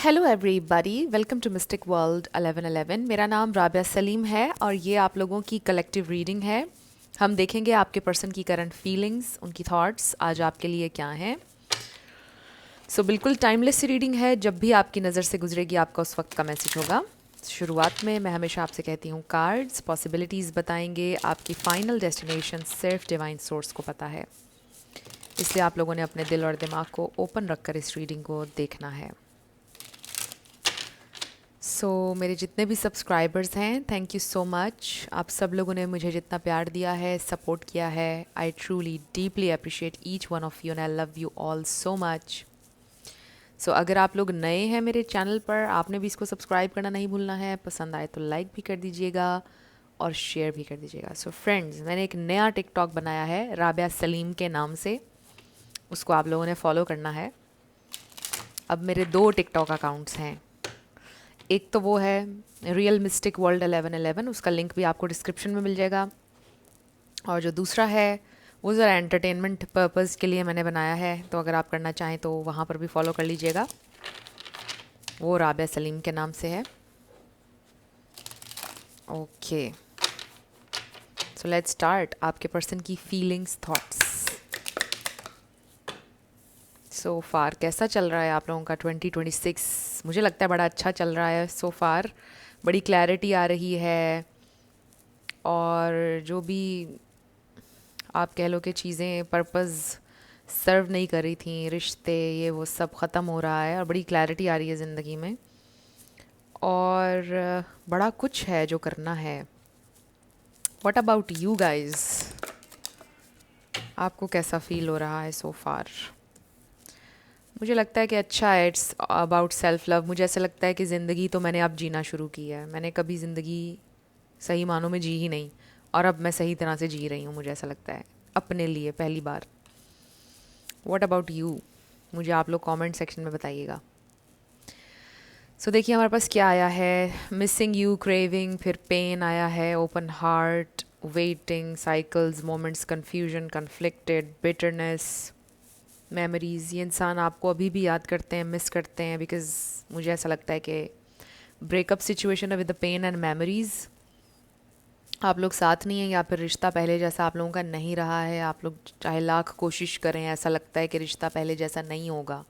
Hello everybody, welcome to mystic world 1111। मेरा नाम राबिया सलीम है और ये आप लोगों की कलेक्टिव रीडिंग है। हम देखेंगे आपके पर्सन की करंट फीलिंग्स, उनकी थॉट्स आज आपके लिए क्या हैं। बिल्कुल टाइमलेस रीडिंग है, जब भी आपकी नज़र से गुजरेगी आपका उस वक्त का मैसेज होगा। शुरुआत में मैं हमेशा आपसे कहती हूँ, कार्ड्स पॉसिबिलिटीज़ बताएंगे, आपकी फाइनल डेस्टिनेशन सिर्फ डिवाइन सोर्स को पता है। इसलिए आप लोगों ने अपने दिल और दिमाग को ओपन रखकर इस रीडिंग को देखना है। मेरे जितने भी सब्सक्राइबर्स हैं, थैंक यू सो मच। आप सब लोगों ने मुझे जितना प्यार दिया है, सपोर्ट किया है, I truly deeply appreciate each one of you and I love you all so much. अगर आप लोग नए हैं मेरे चैनल पर, आपने भी इसको सब्सक्राइब करना नहीं भूलना है। पसंद आए तो लाइक भी कर दीजिएगा और शेयर भी कर दीजिएगा। फ्रेंड्स, मैंने एक नया टिकटॉक बनाया है राबिया सलीम के नाम से, उसको आप लोगों ने फॉलो करना है। अब मेरे 2 टिकटॉक अकाउंट्स हैं। एक तो वो है रियल मिस्टिक वर्ल्ड 1111, उसका लिंक भी आपको डिस्क्रिप्शन में मिल जाएगा। और जो दूसरा है वो ज़रा एंटरटेनमेंट पर्पज़ के लिए मैंने बनाया है, तो अगर आप करना चाहें तो वहाँ पर भी फॉलो कर लीजिएगा। वो राबिया सलीम के नाम से है। Okay, let's start. आपके पर्सन की फीलिंग्स, थॉट्स सो फार कैसा चल रहा है आप लोगों का 2026? मुझे लगता है बड़ा अच्छा चल रहा है सो फार। बड़ी क्लैरिटी आ रही है और जो भी आप कह लो कि चीज़ें पर्पस सर्व नहीं कर रही थी, रिश्ते ये वो सब ख़त्म हो रहा है और बड़ी क्लैरिटी आ रही है ज़िंदगी में। और बड़ा कुछ है जो करना है। What about you guys? आपको कैसा फील हो रहा है सो फार? मुझे लगता है कि अच्छा है। It's about self love. मुझे ऐसा लगता है कि ज़िंदगी तो मैंने अब जीना शुरू की है। मैंने कभी ज़िंदगी सही मानों में जी ही नहीं, और अब मैं सही तरह से जी रही हूँ, मुझे ऐसा लगता है, अपने लिए पहली बार। What about you? मुझे आप लोग कमेंट सेक्शन में बताइएगा। देखिए हमारे पास क्या आया है। मिसिंग यू, क्रेविंग, फिर पेन आया है, open heart, waiting, cycles, moments, confusion, conflicted, bitterness, memories. ये इंसान आपको अभी भी याद करते हैं, मिस करते हैं, बिकॉज मुझे ऐसा लगता है कि ब्रेकअप सिचुएशन है with the pain and memories. आप लोग साथ नहीं हैं, या फिर रिश्ता पहले जैसा आप लोगों का नहीं रहा है। आप लोग चाहे लाख कोशिश करें, ऐसा लगता है कि रिश्ता पहले जैसा नहीं होगा,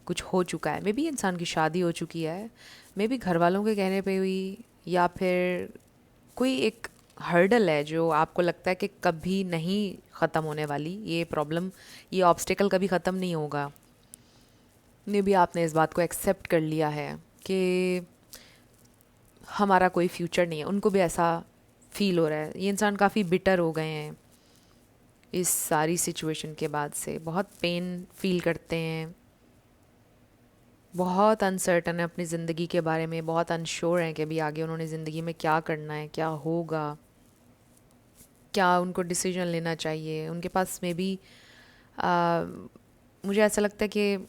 कुछ हो चुका है। मे बी इंसान की शादी हो चुकी है, मे बी घर वालों के कहने पे हुई, या फिर कोई एक हर्डल है जो आपको लगता है कि कभी नहीं ख़त्म होने वाली, ये प्रॉब्लम, ये ऑब्स्टिकल कभी ख़त्म नहीं होगा। मे बी आपने इस बात को एक्सेप्ट कर लिया है कि हमारा कोई फ्यूचर नहीं है। उनको भी ऐसा फील हो रहा है। ये इंसान काफ़ी बिटर हो गए हैं इस सारी सिचुएशन के बाद से, बहुत पेन फील करते हैं, बहुत अनसर्टन है अपनी ज़िंदगी के बारे में, बहुत अनश्योर हैं कि अभी आगे उन्होंने ज़िंदगी में क्या करना है, क्या होगा, क्या उनको डिसीजन लेना चाहिए। उनके पास में भी मुझे ऐसा लगता है कि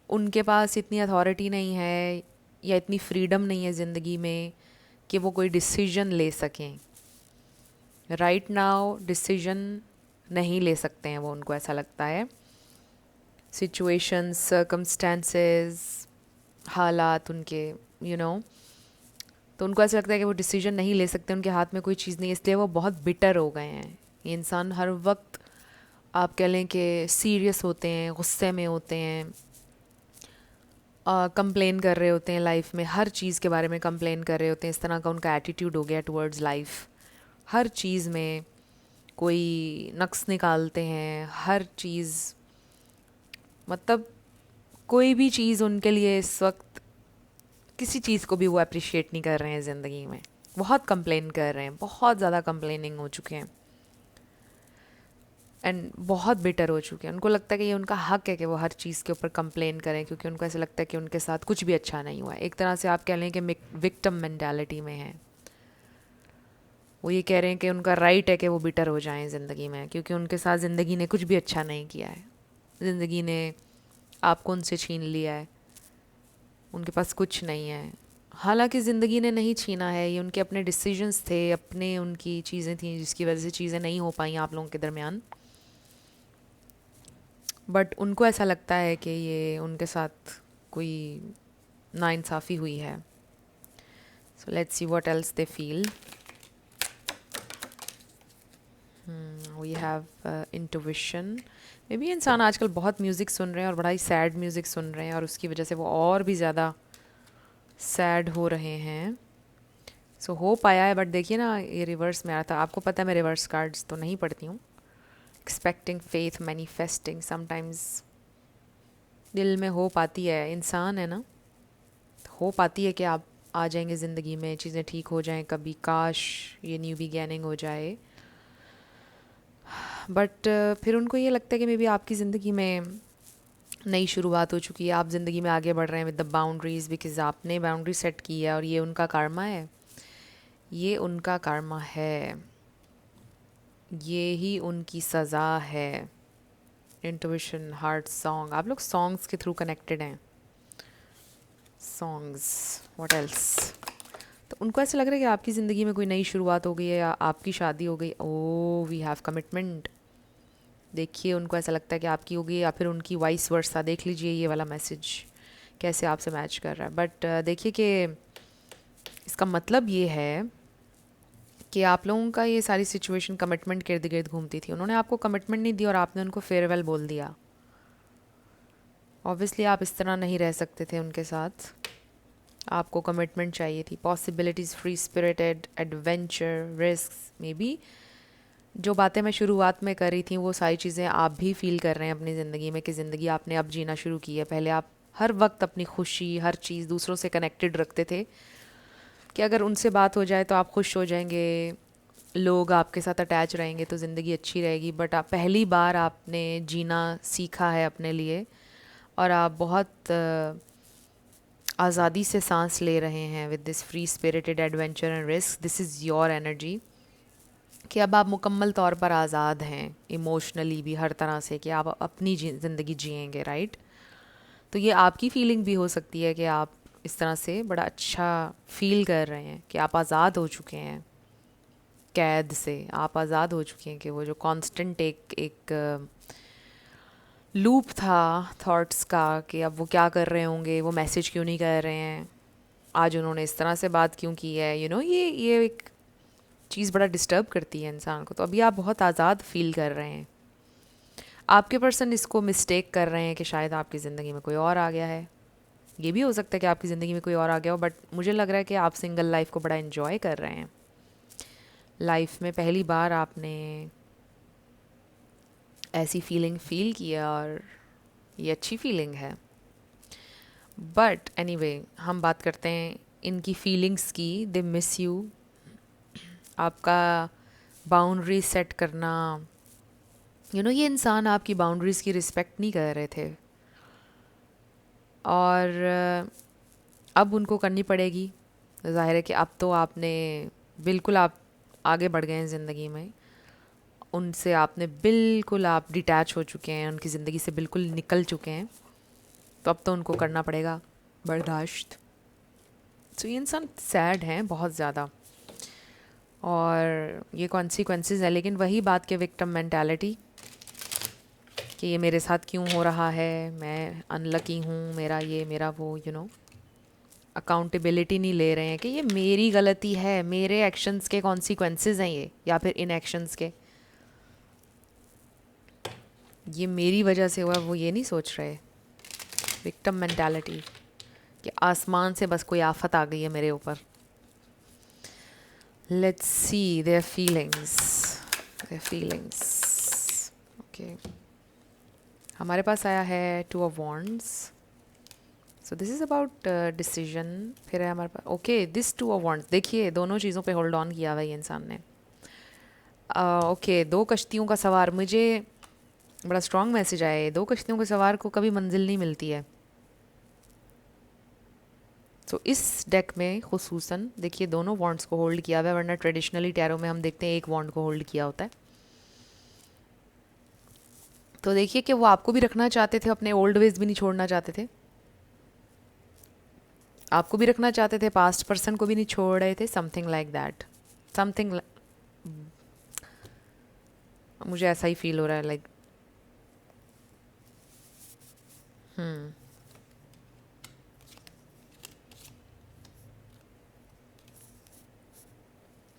उनके पास इतनी अथॉरिटी नहीं है या इतनी फ्रीडम नहीं है ज़िंदगी में कि वो कोई डिसीजन ले सकें। राइट नाउ डिसीजन नहीं ले सकते हैं वो, उनको ऐसा लगता है। सिचुएशंस, सर्कमस्टेंसेस, हालात उनके, तो उनको ऐसा लगता है कि वो डिसीजन नहीं ले सकते, उनके हाथ में कोई चीज़ नहीं है, इसलिए वो बहुत बिटर हो गए हैं। ये इंसान हर वक्त आप कह लें कि सीरियस होते हैं, गुस्से में होते हैं, कंप्लेन कर रहे होते हैं लाइफ में, हर चीज़ के बारे में कंप्लेन कर रहे होते हैं। इस तरह का उनका एटीट्यूड हो गया टुवर्ड्स लाइफ। हर चीज़ में कोई नक्स निकालते हैं, हर चीज़, मतलब कोई भी चीज़ उनके लिए इस वक्त, किसी चीज़ को भी वो अप्रिशिएट नहीं कर रहे हैं ज़िंदगी में। बहुत कंप्लेन कर रहे हैं, बहुत ज़्यादा कंप्लेनिंग हो चुके हैं एंड बहुत बिटर हो चुके हैं। उनको लगता है कि ये उनका हक है कि वो हर चीज़ के ऊपर कंप्लेन करें, क्योंकि उनको ऐसा लगता है कि उनके साथ कुछ भी अच्छा नहीं हुआ है। एक तरह से आप कह लें कि विक्टिम मेंटालिटी में है। वो ये कह रहे हैं कि उनका राइट है कि वो बिटर हो जाएं ज़िंदगी में, क्योंकि उनके साथ ज़िंदगी ने कुछ भी अच्छा नहीं किया है। ज़िंदगी ने आपको उनसे छीन लिया है, उनके पास कुछ नहीं है। हालांकि ज़िंदगी ने नहीं छीना है, ये उनके अपने डिसीजंस थे, अपने उनकी चीज़ें थी जिसकी वजह से चीज़ें नहीं हो पाई आप लोगों के दरमियान। बट उनको ऐसा लगता है कि ये उनके साथ कोई नाइंसाफ़ी हुई है. So let's see what else they feel. We have intuition. Maybe इंसान आजकल बहुत म्यूज़िक सुन रहे हैं और बड़ा ही सैड म्यूज़िक सुन रहे हैं और उसकी वजह से वो और भी ज़्यादा सैड हो रहे हैं. सो हो पाया है, बट देखिए ना ये रिवर्स में आया था. आपको पता है मैं रिवर्स कार्ड्स तो नहीं पढ़ती हूँ. Expecting, faith, manifesting. समटाइम्स दिल में हो पाती है, इंसान है ना, हो पाती है कि आप आ जाएंगे ज़िंदगी में, चीज़ें ठीक हो जाएं कभी, काश ये न्यू बिगैनिंग हो जाए. बट फिर उनको ये लगता है कि मे बी आपकी ज़िंदगी में नई शुरुआत हो चुकी है, आप ज़िंदगी में आगे बढ़ रहे हैं विद द बाउंड्रीज़, बिकॉज आपने बाउंड्री सेट की है और ये उनका karma है. ये उनका karma है, ये ही उनकी सज़ा है. Intuition, heart song. आप लोग सॉन्ग्स के थ्रू कनेक्टेड हैं. Songs, what else. तो उनको ऐसा लग रहा है कि आपकी ज़िंदगी में कोई नई शुरुआत हो गई है या आपकी शादी हो गई. Oh we have commitment. देखिए उनको ऐसा लगता है कि आपकी हो गई या फिर उनकी वाइस वर्सा. देख लीजिए ये वाला मैसेज कैसे आपसे मैच कर रहा है. बट देखिए कि इसका मतलब ये है कि आप लोगों का ये सारी सिचुएशन कमिटमेंट के इर्द गिर्द घूमती थी. उन्होंने आपको कमिटमेंट नहीं दी और आपने उनको फेयरवेल बोल दिया. ऑब्वियसली आप इस तरह नहीं रह सकते थे उनके साथ. आपको कमिटमेंट चाहिए थी. Possibilities, free spirited, adventure, risk. May be जो बातें मैं शुरुआत में कर रही थी वो सारी चीज़ें आप भी फील कर रहे हैं अपनी ज़िंदगी में कि ज़िंदगी आपने अब जीना शुरू की है. पहले आप हर वक्त अपनी खुशी, हर चीज़ दूसरों से कनेक्टेड रखते थे कि अगर उनसे बात हो जाए तो आप खुश हो जाएंगे, लोग आपके साथ अटैच रहेंगे तो ज़िंदगी अच्छी रहेगी. बट आप पहली बार आपने जीना सीखा है अपने लिए और आप बहुत आज़ादी से सांस ले रहे हैं with this free spirited adventure and risk. This is your energy कि अब आप मुकम्मल तौर पर आज़ाद हैं, इमोशनली भी, हर तरह से, कि आप अपनी ज़िंदगी जिएंगे. राइट. तो ये आपकी फीलिंग भी हो सकती है कि आप इस तरह से बड़ा अच्छा फील कर रहे हैं कि आप आज़ाद हो चुके हैं कैद से. आप आज़ाद हो चुके हैं कि वो जो कांस्टेंट एक लूप था थॉट्स का कि अब वो क्या कर रहे होंगे, वो मैसेज क्यों नहीं कर रहे हैं, आज उन्होंने इस तरह से बात क्यों की है. ये एक चीज़ बड़ा डिस्टर्ब करती है इंसान को. तो अभी आप बहुत आज़ाद फील कर रहे हैं. आपके पर्सन इसको मिस्टेक कर रहे हैं कि शायद आपकी ज़िंदगी में कोई और आ गया है. ये भी हो सकता है कि आपकी ज़िंदगी में कोई और आ गया हो, बट मुझे लग रहा है कि आप सिंगल लाइफ को बड़ा इन्जॉय कर रहे हैं. लाइफ में पहली बार आपने ऐसी फीलिंग फील किया और ये अच्छी फीलिंग है. बट एनीवे हम बात करते हैं इनकी फीलिंग्स की. They miss you. आपका बाउंड्री सेट करना, ये इंसान आपकी बाउंड्रीज़ की रिस्पेक्ट नहीं कर रहे थे और अब उनको करनी पड़ेगी. ज़ाहिर है कि अब तो आपने बिल्कुल आप आगे बढ़ गए हैं ज़िंदगी में. उनसे आपने बिल्कुल आप डिटैच हो चुके हैं, उनकी ज़िंदगी से बिल्कुल निकल चुके हैं. तो अब तो उनको करना पड़ेगा बर्दाश्त. तो ये इंसान सैड हैं बहुत ज़्यादा और ये कॉन्सिक्वेंसेस है. लेकिन वही बात के विक्टिम मेंटालिटी कि ये मेरे साथ क्यों हो रहा है, मैं अनलकी हूँ, मेरा ये मेरा वो. अकाउंटेबिलिटी नहीं ले रहे हैं कि ये मेरी गलती है, मेरे एक्शंस के कॉन्सिक्वेंसेस हैं ये, या फिर इन एक्शंस के, ये मेरी वजह से हुआ. वो ये नहीं सोच रहे. विक्टिम मेंटालिटी कि आसमान से बस कोई आफत आ गई है मेरे ऊपर. Let's see their feelings. Okay, हमारे पास आया है 2 of wands. So this is about decision. फिर है हमारे पास ओके दिस 2 ऑफ वॉन्ड्स. देखिए दोनों चीज़ों पे होल्ड ऑन किया हुआ ये इंसान ने. ओके, 2 कश्तियों का सवार. मुझे बड़ा स्ट्रॉन्ग मैसेज आया है. 2 कश्तियों के सवार को कभी मंजिल नहीं मिलती है. तो इस डेक में खुसूसन देखिए दोनों वॉन्ड्स को होल्ड किया हुआ है, वरना ट्रेडिशनली टैरो में हम देखते हैं एक वॉन्ड को होल्ड किया होता है. तो देखिए कि वो आपको भी रखना चाहते थे, अपने ओल्ड वेज भी नहीं छोड़ना चाहते थे. आपको भी रखना चाहते थे, पास्ट पर्सन को भी नहीं छोड़ रहे थे. Something like that. समथिंग मुझे ऐसा ही फील हो रहा है लाइक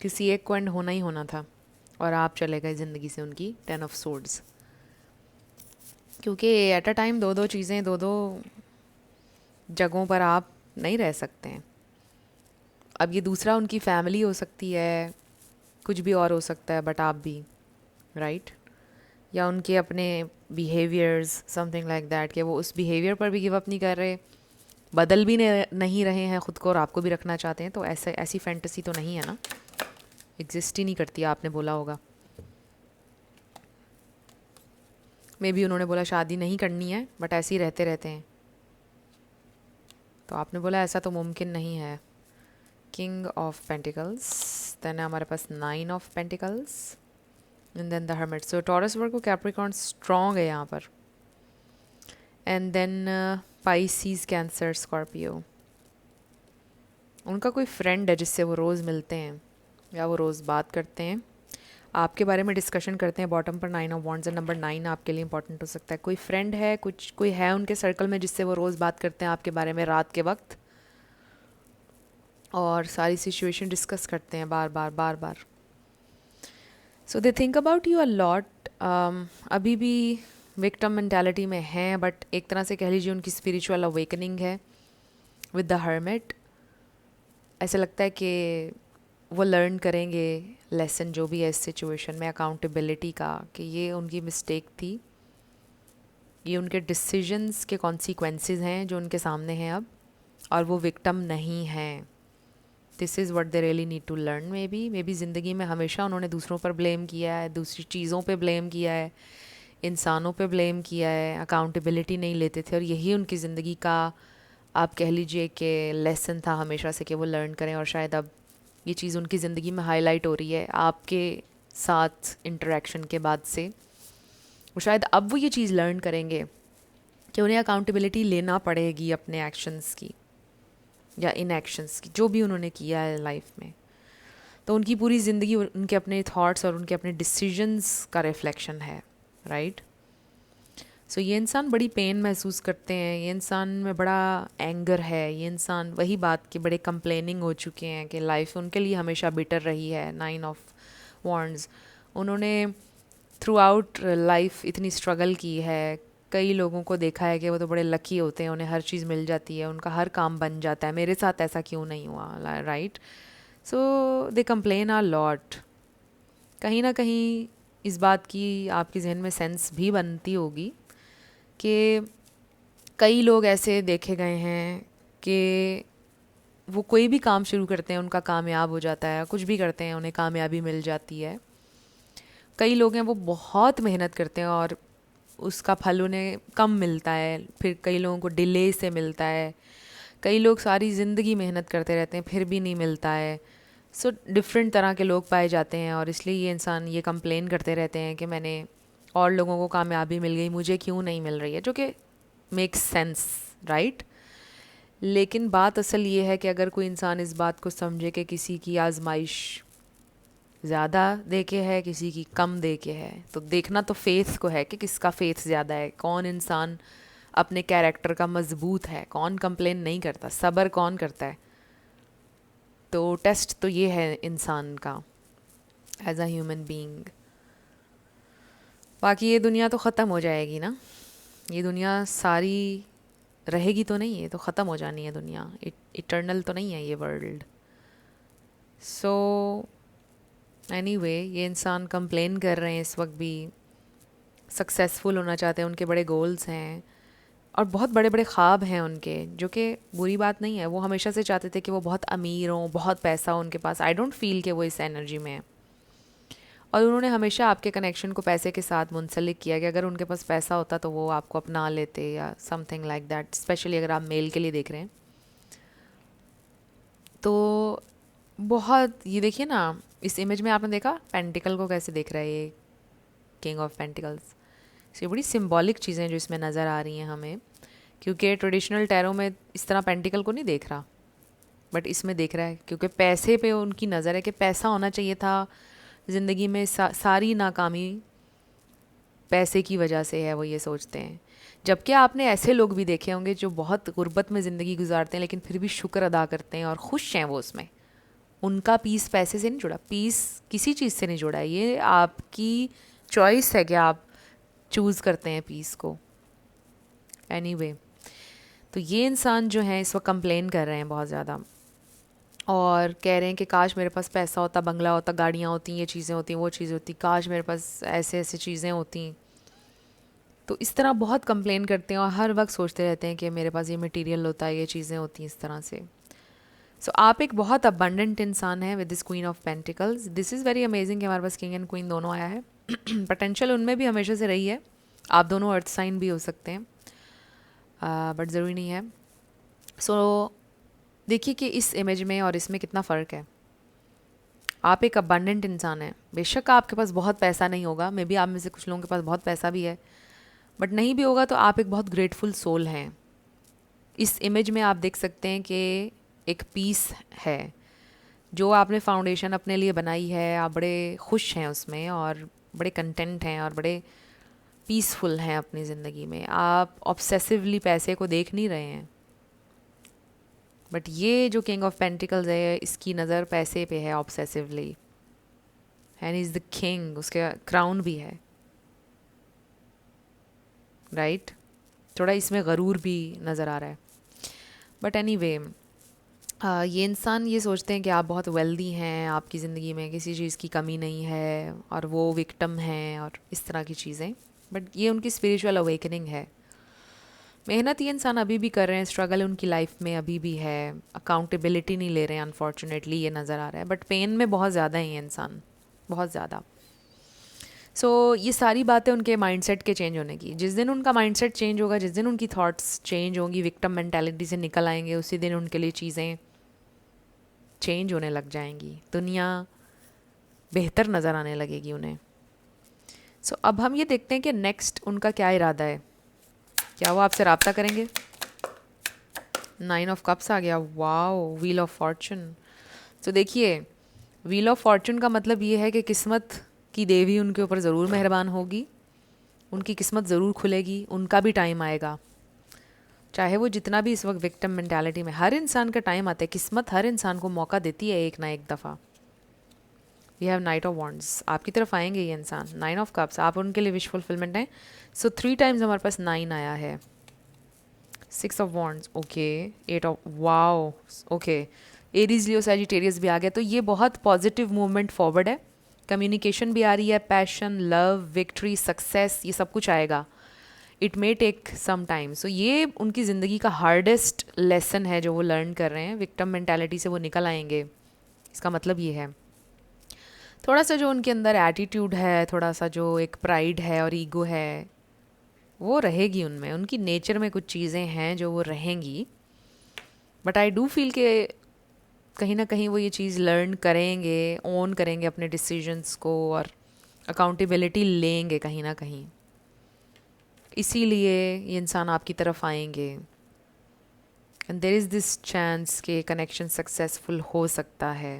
किसी एक को एंड होना ही होना था और आप चले गए ज़िंदगी से उनकी 10 ऑफ सोर्ड्स। क्योंकि एट अ टाइम दो दो चीज़ें, दो दो जगहों पर आप नहीं रह सकते हैं। अब ये दूसरा उनकी फैमिली हो सकती है, कुछ भी और हो सकता है, बट आप भी, राइट? या उनके अपने बिहेवियर्स, समथिंग लाइक दैट, कि वो उस बिहेवियर पर भी गिव अप नहीं कर रहे, बदल भी नहीं रहे हैं ख़ुद को और आपको भी रखना चाहते हैं। तो ऐसी फैंटेसी तो नहीं है ना, एग्जिस्ट ही नहीं करती, आपने बोला होगा। मे बी उन्होंने बोला शादी नहीं करनी है बट ऐसे ही रहते रहते हैं, तो आपने बोला ऐसा तो मुमकिन नहीं है। किंग ऑफ पेंटिकल्स, देन है हमारे पास 9 of pentacles and then the hermit. So Taurus, Virgo, Capricorn strong है यहाँ पर। And then Pisces, cancer, Scorpio. उनका कोई फ्रेंड है जिससे वो रोज़ मिलते हैं या वो रोज़ बात करते हैं, आपके बारे में डिस्कशन करते हैं। बॉटम पर 9 ऑफ वॉन्ड्स है, नंबर 9 आपके लिए इंपॉर्टेंट हो सकता है। कोई फ्रेंड है, कोई है उनके सर्कल में जिससे वो रोज़ बात करते हैं आपके बारे में रात के वक्त, और सारी सिचुएशन डिस्कस करते हैं बार बार बार बार। So they think about you a lot. अभी भी विक्टिम मेंटालिटी में हैं, बट एक तरह से कह लीजिए उनकी स्पिरिचुअल अवेकनिंग है विद द हर्मिट। ऐसा लगता है कि वो लर्न करेंगे लेसन जो भी है इस सिचुएशन में, अकाउंटेबिलिटी का, कि ये उनकी मिस्टेक थी, ये उनके डिसीजंस के कॉन्सिक्वेंसेस हैं जो उनके सामने हैं अब, और वो विक्टिम नहीं हैं। This is what they really need to learn. Maybe ज़िंदगी में हमेशा उन्होंने दूसरों पर ब्लेम किया है, दूसरी चीज़ों पे ब्लेम किया है, इंसानों पे ब्लेम किया है, अकाउंटेबिलिटी नहीं लेते थे, और यही उनकी ज़िंदगी का आप कह लीजिए कि लेसन था हमेशा से कि वो लर्न करें। और शायद अब ये चीज़ उनकी ज़िंदगी में हाईलाइट हो रही है आपके साथ इंटरेक्शन के बाद से। वो शायद अब वो ये चीज़ लर्न करेंगे कि उन्हें अकाउंटेबिलिटी लेना पड़ेगी अपने एक्शंस की या इन एक्शंस की, जो भी उन्होंने किया है लाइफ में। तो उनकी पूरी ज़िंदगी उनके अपने थॉट्स और उनके अपने डिसीजंस का रिफ्लेक्शन है, राइट? सो ये इंसान बड़ी पेन महसूस करते हैं, ये इंसान में बड़ा एंगर है, ये इंसान वही बात के बड़े कंप्लेनिंग हो चुके हैं कि लाइफ उनके लिए हमेशा बिटर रही है। 9 ऑफ वॉन्ड्स, उन्होंने थ्रू आउट लाइफ इतनी स्ट्रगल की है। कई लोगों को देखा है कि वो तो बड़े लकी होते हैं, उन्हें हर चीज़ मिल जाती है, उनका हर काम बन जाता है। मेरे साथ ऐसा क्यों नहीं हुआ, राइट? सो दे कंप्लेन आ लॉट। कहीं ना कहीं इस बात की आपके जहन में सेंस भी बनती होगी कि कई लोग ऐसे देखे गए हैं कि वो कोई भी काम शुरू करते हैं उनका कामयाब हो जाता है, कुछ भी करते हैं उन्हें कामयाबी मिल जाती है। कई लोग हैं वो बहुत मेहनत करते हैं और उसका फल उन्हें कम मिलता है, फिर कई लोगों को डिले से मिलता है, कई लोग सारी ज़िंदगी मेहनत करते रहते हैं फिर भी नहीं मिलता है। सो डिफरेंट तरह के लोग पाए जाते हैं, और इसलिए ये इंसान ये कंप्लेन करते रहते हैं कि मैंने और लोगों को कामयाबी मिल गई, मुझे क्यों नहीं मिल रही है, जो कि मेक्स सेंस, राइट? लेकिन बात असल ये है कि अगर कोई इंसान इस बात को समझे कि किसी की आजमाइश ज़्यादा दे के है, किसी की कम दे के है, तो देखना तो फेथ को है कि किसका फेथ ज़्यादा है, कौन इंसान अपने कैरेक्टर का मजबूत है, कौन कंप्लेन नहीं करता, सब्र कौन करता है। तो टेस्ट तो ये है इंसान का एज अ ह्यूमन बीइंग। बाकी ये दुनिया तो ख़त्म हो जाएगी ना, ये दुनिया सारी रहेगी तो नहीं, है तो ख़त्म हो जानी है दुनिया, इटर्नल तो नहीं है ये वर्ल्ड। सो एनीवे, ये इंसान कंप्लेन कर रहे हैं इस वक्त भी, सक्सेसफुल होना चाहते हैं, उनके बड़े गोल्स हैं और बहुत बड़े बड़े ख्वाब हैं उनके, जो कि बुरी बात नहीं है। वो हमेशा से चाहते थे कि वो बहुत अमीर हों, बहुत पैसा हो उनके पास। आई डोंट फील कि वो इस एनर्जी में है, और उन्होंने हमेशा आपके कनेक्शन को पैसे के साथ मुंसलिक किया कि अगर उनके पास पैसा होता तो वो आपको अपना लेते या समथिंग लाइक दैट, स्पेशली अगर आप मेल के लिए देख रहे हैं तो। बहुत ये देखिए ना, इस इमेज में आपने देखा पेंटिकल को कैसे देख रहा है ये किंग ऑफ पेंटिकल्स। ये बड़ी सिंबॉलिक चीज़ें जो इसमें नज़र आ रही हैं हमें, क्योंकि ट्रेडिशनल टैरो में इस तरह पेंटिकल को नहीं देख रहा, बट इसमें देख रहा है, क्योंकि पैसे पे उनकी नज़र है कि पैसा होना चाहिए था ज़िंदगी में। सारी नाकामी पैसे की वजह से है, वो ये सोचते हैं। जबकि आपने ऐसे लोग भी देखे होंगे जो बहुत गुर्बत में ज़िंदगी गुजारते हैं लेकिन फिर भी शुक्र अदा करते हैं और खुश हैं वो उसमें, उनका पीस पैसे से नहीं जुड़ा, पीस किसी चीज़ से नहीं जुड़ा है, ये आपकी चॉइस है कि आप चूज़ करते हैं पीस को। एनीवे, तो ये इंसान जो है इस वक्त कंप्लेन कर रहे हैं बहुत ज़्यादा और कह रहे हैं कि काश मेरे पास पैसा होता, बंगला होता, गाड़ियाँ होती, ये चीज़ें होती, वो चीज़ें होती, काश मेरे पास ऐसे ऐसे चीज़ें होती। तो इस तरह बहुत कंप्लेन करते हैं और हर वक्त सोचते रहते हैं कि मेरे पास ये मटेरियल होता है, ये चीज़ें होती इस तरह से। सो आप एक बहुत अबंडेंट इंसान है with this queen of pentacles. This is very amazing कि हमारे पास किंग एंड क्वीन दोनों आया है। पोटेंशियल उनमें भी हमेशा से रही है। आप दोनों अर्थ साइन भी हो सकते हैं, बट ज़रूरी नहीं है। सो देखिए कि इस इमेज में और इसमें कितना फ़र्क है। आप एक अबंडेंट इंसान हैं, बेशक आपके पास बहुत पैसा नहीं होगा, मे बी आप में से कुछ लोगों के पास बहुत पैसा भी है, बट नहीं भी होगा तो आप एक बहुत ग्रेटफुल सोल हैं। इस इमेज में आप देख सकते हैं कि एक पीस है जो आपने फाउंडेशन अपने लिए बनाई है, आप बड़े खुश हैं उसमें और बड़े कंटेंट हैं और बड़े पीसफुल हैं अपनी ज़िंदगी में। आप ऑब्सेसिवली पैसे को देख नहीं रहे हैं, बट ये जो किंग ऑफ पेंटिकल्स है इसकी नज़र पैसे पे है obsessively, and is the king, उसके क्राउन भी है, राइट? थोड़ा इसमें गरूर भी नज़र आ रहा है। बट एनीवे, ये इंसान ये सोचते हैं कि आप बहुत वेल्दी हैं, आपकी ज़िंदगी में किसी चीज़ की कमी नहीं है और वो विक्टिम हैं और इस तरह की चीज़ें। बट ये उनकी स्पिरिचुअल अवेकनिंग है। मेहनत ये इंसान अभी भी कर रहे हैं, स्ट्रगल उनकी लाइफ में अभी भी है, अकाउंटेबिलिटी नहीं ले रहे हैं अनफॉर्चुनेटली, ये नज़र आ रहा है। बट पेन में बहुत ज़्यादा है ये इंसान, बहुत ज़्यादा। सो ये सारी बातें उनके माइंडसेट के चेंज होने की, जिस दिन उनका माइंडसेट चेंज होगा, जिस दिन उनकी थॉट्स चेंज होंगी, विक्टिम मेंटालिटी से निकल आएंगे, उसी दिन उनके लिए चीज़ें चेंज होने लग जाएंगी, दुनिया बेहतर नज़र आने लगेगी उन्हें। सो अब हम ये देखते हैं कि नेक्स्ट उनका क्या इरादा है। क्या वो आपसे रब्ता करेंगे? 9 ऑफ कप्स आ गया, वाओ, व्हील ऑफ फॉर्चून। तो देखिए, व्हील ऑफ फॉर्चून का मतलब ये है कि किस्मत की देवी उनके ऊपर ज़रूर मेहरबान होगी, उनकी किस्मत ज़रूर खुलेगी, उनका भी टाइम आएगा। चाहे वो जितना भी इस वक्त विक्टिम मेंटालिटी में, हर इंसान का टाइम आता है, किस्मत हर इंसान को मौका देती है एक ना एक दफ़ा। We have knight of wands, आपकी तरफ आएंगे ये इंसान। 9 ऑफ कप्स, आप उनके लिए विश फुलफिलमेंट हैं। सो 3 टाइम्स हमारे पास 9 आया है। 6 of wands, okay, 8 of, wow, okay, Aries, Leo, Sagittarius भी आ गया। तो ये बहुत पॉजिटिव मूवमेंट फॉरवर्ड है। कम्युनिकेशन भी आ रही है, पैशन, लव, विक्ट्री, सक्सेस, ये सब कुछ आएगा। It may take some time. So ये उनकी ज़िंदगी का हार्डेस्ट लेसन है जो वो लर्न कर रहे हैं। विक्टिम मेंटालिटी से वो निकल आएंगे, इसका मतलब ये है। थोड़ा सा जो उनके अंदर एटीट्यूड है, थोड़ा सा जो एक प्राइड है और ईगो है, वो रहेगी उनमें, उनकी नेचर में कुछ चीज़ें हैं जो वो रहेंगी। बट आई डू फील कि कहीं ना कहीं वो ये चीज़ लर्न करेंगे, ओन करेंगे अपने डिसीजंस को और अकाउंटेबिलिटी लेंगे कहीं ना कहीं। इसीलिए ये इंसान आपकी तरफ आएंगे and there is this chance कि कनेक्शन सक्सेसफुल हो सकता है।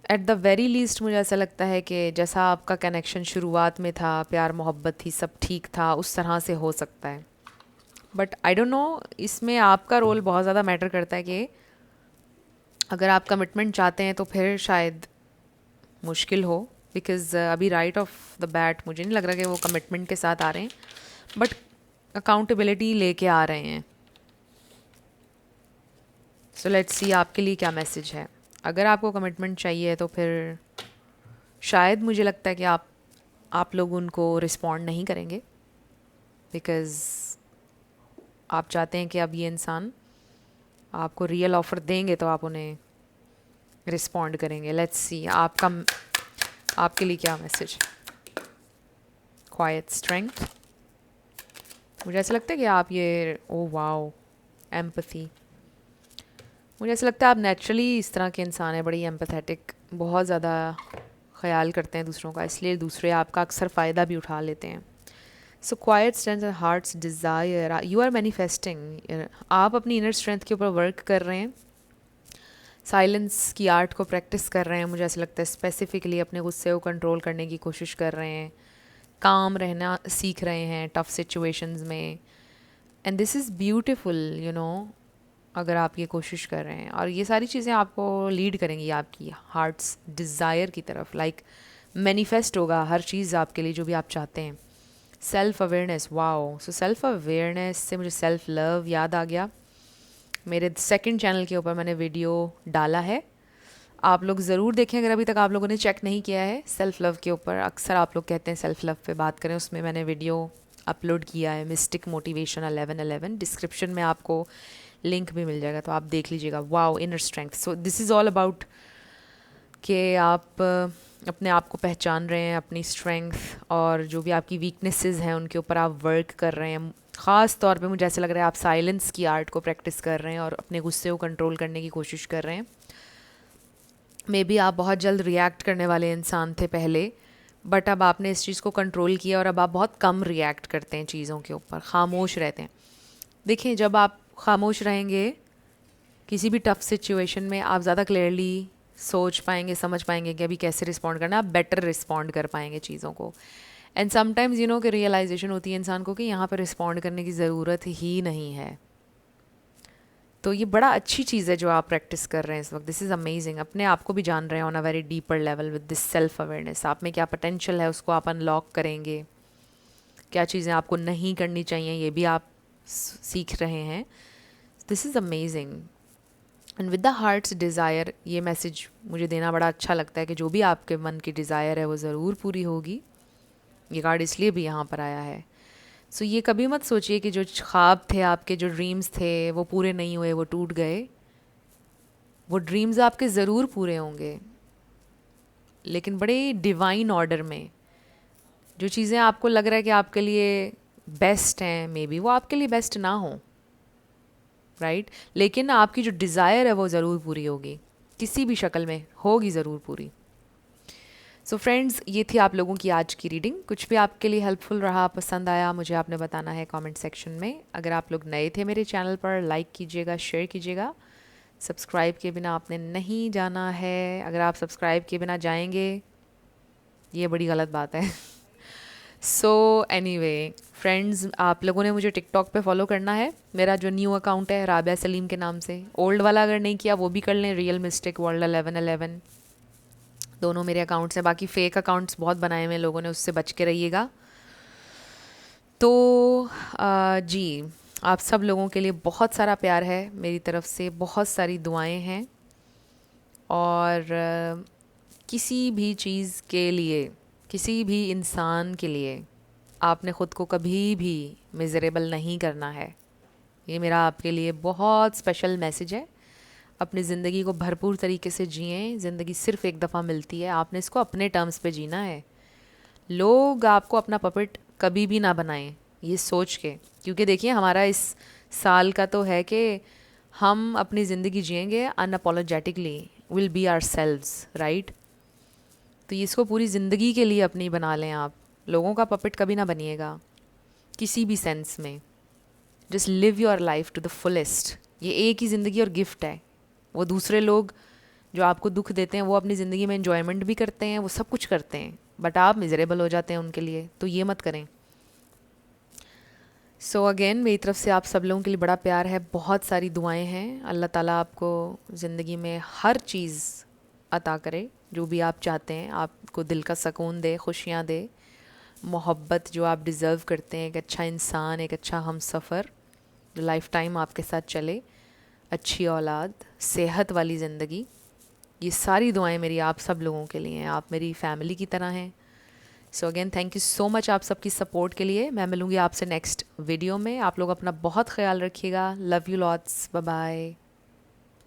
एट द वेरी लीस्ट मुझे ऐसा लगता है कि जैसा आपका कनेक्शन शुरुआत में था, प्यार मोहब्बत थी, सब ठीक था, उस तरह से हो सकता है। बट आई डोंट नो, इसमें आपका रोल बहुत ज़्यादा मैटर करता है कि अगर आप कमिटमेंट चाहते हैं तो फिर शायद मुश्किल हो, बिकॉज़ अभी राइट ऑफ द बैट मुझे नहीं लग रहा कि वो कमिटमेंट के साथ आ रहे हैं, बट अकाउंटेबिलिटी लेके आ रहे हैं। सो लेट्स सी आपके लिए क्या मैसेज है। अगर आपको कमिटमेंट चाहिए तो फिर शायद मुझे लगता है कि आप लोग उनको रिस्पॉन्ड नहीं करेंगे, बिकॉज़ आप चाहते हैं कि अब ये इंसान आपको रियल ऑफ़र देंगे तो आप उन्हें रिस्पॉन्ड करेंगे। लेट्स सी आपके लिए क्या मैसेज। क्वाइट स्ट्रेंथ, मुझे ऐसा लगता है कि आप ये, ओ वाओ, एम्पैथी, मुझे ऐसा लगता है आप नेचुरली इस तरह के इंसान हैं, बड़ी एम्पैथेटिक, बहुत ज़्यादा ख्याल करते हैं दूसरों का, इसलिए दूसरे आपका अक्सर फ़ायदा भी उठा लेते हैं। So quite strength and heart's desire, you are manifesting, आप अपनी इनर स्ट्रेंथ के ऊपर वर्क कर रहे हैं, साइलेंस की आर्ट को प्रैक्टिस कर रहे हैं। मुझे ऐसा लगता है स्पेसिफिकली अपने गुस्से को कंट्रोल करने की कोशिश कर रहे हैं, काम रहना सीख रहे हैं टफ सिचुएशंस में, and this is beautiful, you know. अगर आप ये कोशिश कर रहे हैं, और ये सारी चीज़ें आपको लीड करेंगी आपकी हार्ट्स डिज़ायर की तरफ। लाइक मैनिफेस्ट होगा हर चीज़ आपके लिए जो भी आप चाहते हैं। Self awareness, wow. So self awareness से मुझे सेल्फ लव याद आ गया। मेरे सेकंड चैनल के ऊपर मैंने वीडियो डाला है, आप लोग ज़रूर देखें अगर अभी तक आप लोगों ने चेक नहीं किया है। सेल्फ लव के ऊपर अक्सर आप लोग कहते हैं सेल्फ लव पे बात करें, उसमें मैंने वीडियो अपलोड किया है, मिस्टिक मोटिवेशन 1111। डिस्क्रिप्शन में आपको लिंक भी मिल जाएगा, तो आप देख लीजिएगा। Wow, inner strength. So this is all about कि आप अपने आप को पहचान रहे हैं, अपनी स्ट्रेंथ और जो भी आपकी वीकनेसेस हैं उनके ऊपर आप वर्क कर रहे हैं। ख़ास तौर पे मुझे ऐसा लग रहा है आप साइलेंस की आर्ट को प्रैक्टिस कर रहे हैं और अपने गुस्से को कंट्रोल करने की कोशिश कर रहे हैं। मे बी आप बहुत जल्द रिएक्ट करने वाले इंसान थे पहले, बट अब आपने इस चीज़ को कंट्रोल किया और अब आप बहुत कम रिएक्ट करते हैं चीज़ों के ऊपर, खामोश रहते हैं। देखिए, जब आप खामोश रहेंगे किसी भी टफ सिचुएशन में, आप ज़्यादा क्लियरली सोच पाएंगे, समझ पाएंगे कि अभी कैसे रिस्पॉन्ड करना है, आप बेटर रिस्पॉन्ड कर पाएंगे चीज़ों को। एंड समटाइम्स यू नो कि रियलाइजेशन होती है इंसान को कि यहाँ पर रिस्पॉन्ड करने की ज़रूरत ही नहीं है। तो ये बड़ा अच्छी चीज़ है जो आप प्रैक्टिस कर रहे हैं इस वक्त। This is amazing. अपने आप को भी जान रहे हैं on a very deeper level with this self awareness. आप में क्या पोटेंशियल है उसको आप अनलॉक करेंगे, क्या चीज़ें आपको नहीं करनी चाहिए ये भी आप सीख रहे हैं। This is amazing. And with the hearts desire, ये मैसेज मुझे देना बड़ा अच्छा लगता है कि जो भी आपके मन की डिज़ायर है वो ज़रूर पूरी होगी। ये कार्ड इसलिए भी यहाँ पर आया है। सो ये कभी मत सोचिए कि जो ख्वाब थे आपके, जो ड्रीम्स थे वो पूरे नहीं हुए, वो टूट गए। वो ड्रीम्स आपके ज़रूर पूरे होंगे, लेकिन बड़े डिवाइन ऑर्डर में। जो चीज़ें आपको लग रहा है कि आपके लिए बेस्ट हैं, मे बी वो आपके लिए बेस्ट ना हो, राइट? लेकिन आपकी जो डिज़ायर है वो ज़रूर पूरी होगी, किसी भी शक्ल में होगी ज़रूर पूरी। सो फ्रेंड्स, ये थी आप लोगों की आज की रीडिंग। कुछ भी आपके लिए हेल्पफुल रहा, पसंद आया, मुझे आपने बताना है कमेंट सेक्शन में। अगर आप लोग नए थे मेरे चैनल पर, लाइक कीजिएगा, शेयर कीजिएगा। सब्सक्राइब किए बिना आपने नहीं जाना है। अगर आप सब्सक्राइब किए बिना जाएंगे, ये बड़ी गलत बात है। सो एनीवे फ्रेंड्स, आप लोगों ने मुझे टिकटॉक पे फॉलो करना है। मेरा जो न्यू अकाउंट है राबिया सलीम के नाम से। ओल्ड वाला अगर नहीं किया वो भी कर लें, रियल मिस्टिक वर्ल्ड 1111। दोनों मेरे अकाउंट्स हैं। बाकी फ़ेक अकाउंट्स बहुत बनाए हुए लोगों ने, उससे बच के रहिएगा। तो जी, आप सब लोगों के लिए बहुत सारा प्यार है मेरी तरफ से, बहुत सारी दुआएं हैं। और किसी भी चीज़ के लिए, किसी भी इंसान के लिए आपने ख़ुद को कभी भी मिज़रेबल नहीं करना है। ये मेरा आपके लिए बहुत स्पेशल मैसेज है। अपनी ज़िंदगी को भरपूर तरीके से जिएं। ज़िंदगी सिर्फ़ एक दफ़ा मिलती है, आपने इसको अपने टर्म्स पे जीना है। लोग आपको अपना पपेट कभी भी ना बनाएं, ये सोच के। क्योंकि देखिए, हमारा इस साल का तो है कि हम अपनी ज़िंदगी जिएंगे unapologetically, will be ourselves, right? तो इसको पूरी ज़िंदगी के लिए अपनी बना लें आप। लोगों का पपेट कभी ना बनिएगा किसी भी सेंस में। Just live your life to the fullest. ये एक ही ज़िंदगी और गिफ्ट है। वो दूसरे लोग जो आपको दुख देते हैं वो अपनी ज़िंदगी में एन्जॉयमेंट भी करते हैं, वो सब कुछ करते हैं, बट आप मिजरेबल हो जाते हैं उनके लिए। तो ये मत करें। सो अगेन, मेरी तरफ से आप सब लोगों के लिए बड़ा प्यार है, बहुत सारी दुआएं हैं। अल्लाह ताला आपको ज़िंदगी में हर चीज़ अता करे जो भी आप चाहते हैं, आपको दिल का सुकून दे, खुशियाँ दे, मोहब्बत जो आप डिज़र्व करते हैं, एक अच्छा इंसान, एक अच्छा हमसफ़र जो लाइफ टाइम आपके साथ चले, अच्छी औलाद, सेहत वाली ज़िंदगी। ये सारी दुआएं मेरी आप सब लोगों के लिए हैं। आप मेरी फैमिली की तरह हैं। So again, thank you so much आप सबकी सपोर्ट के लिए। मैं मिलूँगी आपसे नेक्स्ट वीडियो में। आप लोग अपना बहुत ख्याल रखिएगा। Love you lots. Bye bye.